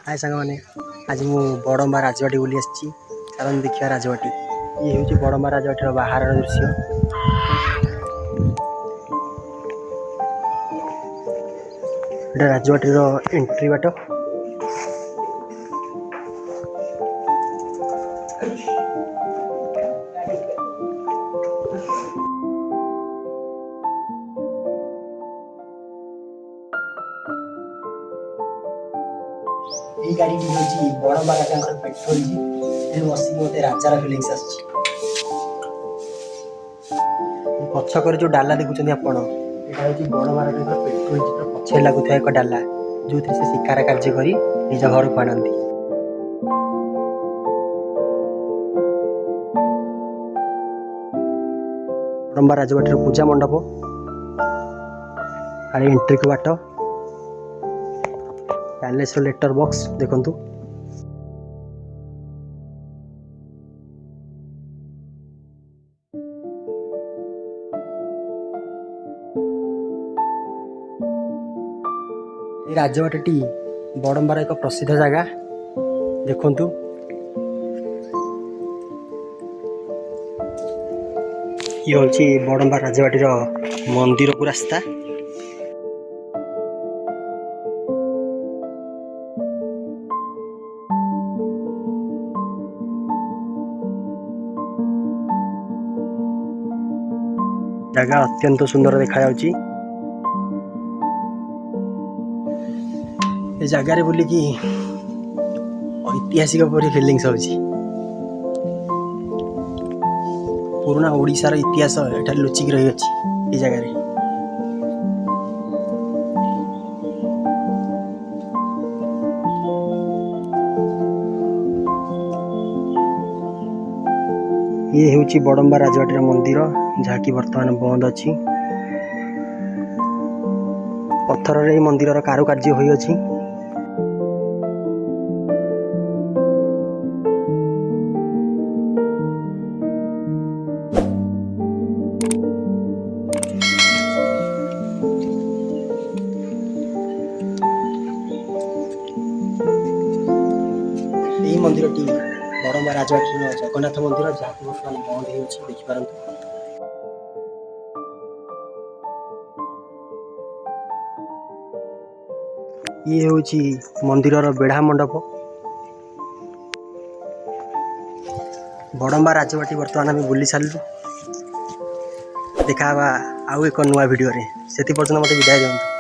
हाय सांग मैंने आज मु बड़म्बा राजवाटी बुली आसी चलन देखिए राजवाटी। ये हूँ बड़म्बा राजवाटी बाहर दृश्य। राजवाटी एंट्री बाट। ये गाड़ी हूँ बड़म्बा राजा पेट्रोल जी बस मत राजार फिलिंग्स आछकर जो डाला देखुं आपण यहाँ हूँ बड़म्बा राजा पेट्रोल जी पछे लगुता एक डाला जो से शिकार कार्य कर निज घर को आनती। बड़म्बा राजवाटी पूजा मंडप आड़े एंट्री को बाट पैलेस लेटर बॉक्स देखंतु। ये राजवाटी बड़म्बार एक प्रसिद्ध जगह देखंतु। ये हूँ बड़म्बा राजवाटी मंदिर को रास्ता। जगह अत्यंत सुंदर देखा जगार बुलिकी ऐतिहासिक परी फिलिंग्स होची। पुराना ओडिशार इतिहास एठार लुचिक रही अच्छी जगार। ये हूँ बड़म्बा राजवाटी मंदिर जहाँकि वर्तमान बंद अच्छी। पत्थर रे मंदिर कारुकार्य होई अछि। यही मंदिर टी बड़म्बा राजवाटी जगन्नाथ मंदिर जहाँ बर्तमान बंद हो देखिपार। ये हूँ मंदिर बेढ़ा मंडप। बड़म्बा राजवाटी बर्तमान आम बुली सारू। देखा आउ एक नुआ वीडियो से पर्यटन मत विदाय दिखाँ।